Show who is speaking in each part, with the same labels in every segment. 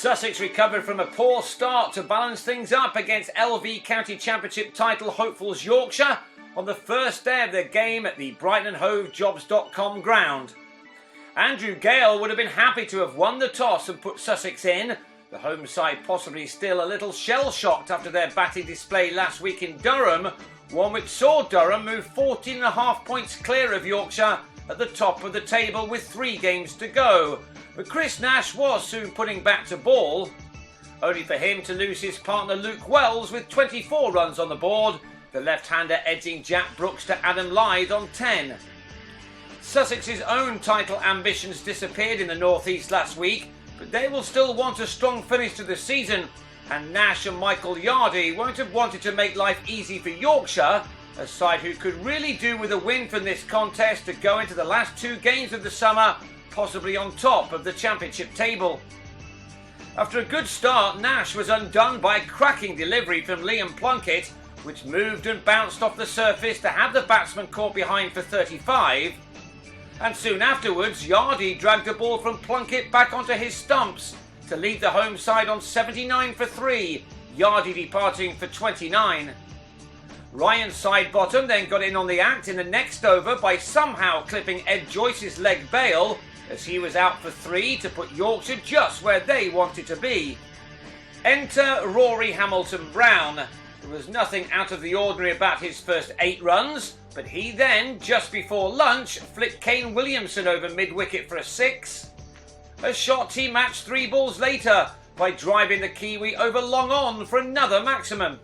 Speaker 1: Sussex recovered from a poor start to balance things up against LV County Championship title hopefuls Yorkshire on the first day of their game at the Brighton & Hove Jobs.com ground. Andrew Gale would have been happy to have won the toss and put Sussex in, the home side possibly still a little shell-shocked after their batting display last week in Durham, one which saw Durham move 14.5 points clear of Yorkshire at the top of the table with 3 games to go. But Chris Nash was soon putting back to ball, only for him to lose his partner Luke Wells with 24 runs on the board, the left-hander edging Jack Brooks to Adam Lyth on 10. Sussex's own title ambitions disappeared in the North East last week, but they will still want a strong finish to the season, and Nash and Michael Yardy won't have wanted to make life easy for Yorkshire, a side who could really do with a win from this contest to go into the last 2 games of the summer possibly on top of the championship table. After a good start, Nash was undone by a cracking delivery from Liam Plunkett, which moved and bounced off the surface to have the batsman caught behind for 35. And soon afterwards, Yardy dragged the ball from Plunkett back onto his stumps to lead the home side on 79 for 3, Yardy departing for 29. Ryan Sidebottom then got in on the act in the next over by somehow clipping Ed Joyce's leg bail as he was out for 3 to put Yorkshire just where they wanted to be. Enter Rory Hamilton-Brown. There was nothing out of the ordinary about his first 8 runs, but he then, just before lunch, flicked Kane Williamson over mid-wicket for a 6. A shot he matched 3 balls later by driving the Kiwi over long on for another maximum.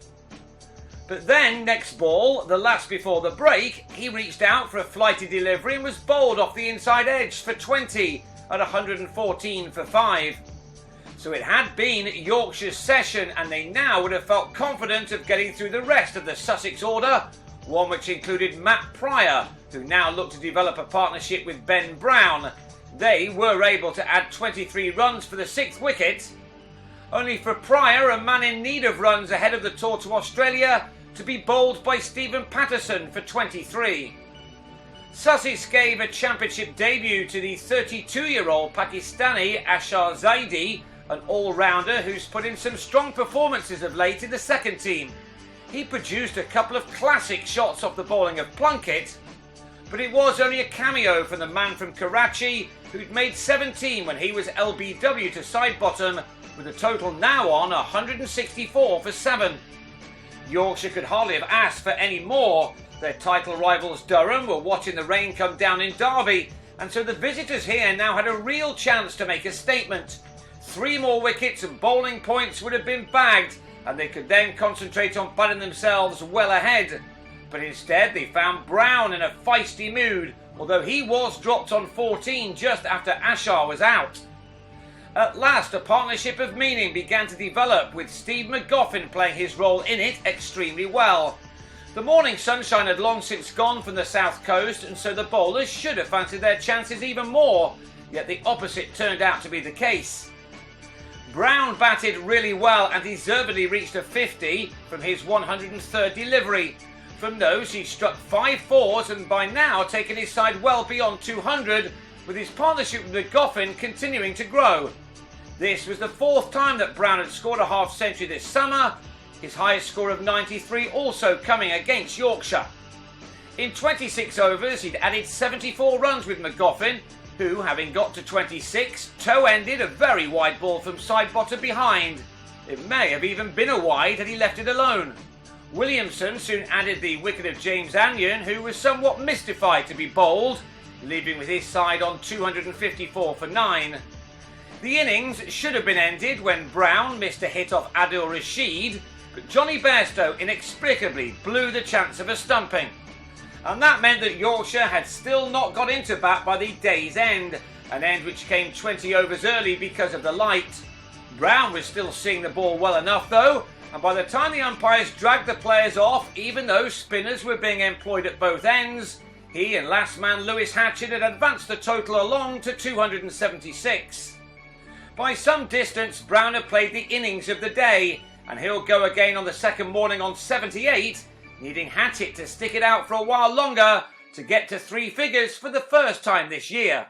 Speaker 1: But then, next ball, the last before the break, he reached out for a flighty delivery and was bowled off the inside edge for 20 at 114 for 5. So it had been Yorkshire's session, and they now would have felt confident of getting through the rest of the Sussex order, one which included Matt Pryor, who now looked to develop a partnership with Ben Brown. They were able to add 23 runs for the 6th wicket, only for Pryor, a man in need of runs ahead of the tour to Australia, to be bowled by Stephen Patterson for 23. Sussex gave a championship debut to the 32-year-old Pakistani Ashar Zaidi, an all-rounder who's put in some strong performances of late in the second team. He produced a couple of classic shots off the bowling of Plunkett, but it was only a cameo from the man from Karachi who'd made 17 when he was LBW to Sidebottom, with a total now on 164 for 7. Yorkshire could hardly have asked for any more. Their title rivals Durham were watching the rain come down in Derby, and so the visitors here now had a real chance to make a statement. 3 more wickets and bowling points would have been bagged, and they could then concentrate on batting themselves well ahead. But instead they found Brown in a feisty mood, although he was dropped on 14 just after Ashar was out. At last, a partnership of meaning began to develop, with Steve McGoffin playing his role in it extremely well. The morning sunshine had long since gone from the south coast, and so the bowlers should have fancied their chances even more, yet the opposite turned out to be the case. Brown batted really well and deservedly reached a 50 from his 103rd delivery. From those, he struck 5 fours and by now taken his side well beyond 200, with his partnership with McGoffin continuing to grow. This was the 4th time that Brown had scored a half-century this summer, his highest score of 93 also coming against Yorkshire. In 26 overs, he'd added 74 runs with McGoffin, who, having got to 26, toe-ended a very wide ball from Sidebottom behind. It may have even been a wide had he left it alone. Williamson soon added the wicket of James Anyon, who was somewhat mystified to be bowled, leaving with his side on 254 for 9. The innings should have been ended when Brown missed a hit off Adil Rashid, but Johnny Bairstow inexplicably blew the chance of a stumping. And that meant that Yorkshire had still not got into bat by the day's end, an end which came 20 overs early because of the light. Brown was still seeing the ball well enough though, and by the time the umpires dragged the players off, even though spinners were being employed at both ends, he and last man Lewis Hatchett had advanced the total along to 276. By some distance, Brown had played the innings of the day, and he'll go again on the second morning on 78, needing Hatchett to stick it out for a while longer to get to 3 figures for the first time this year.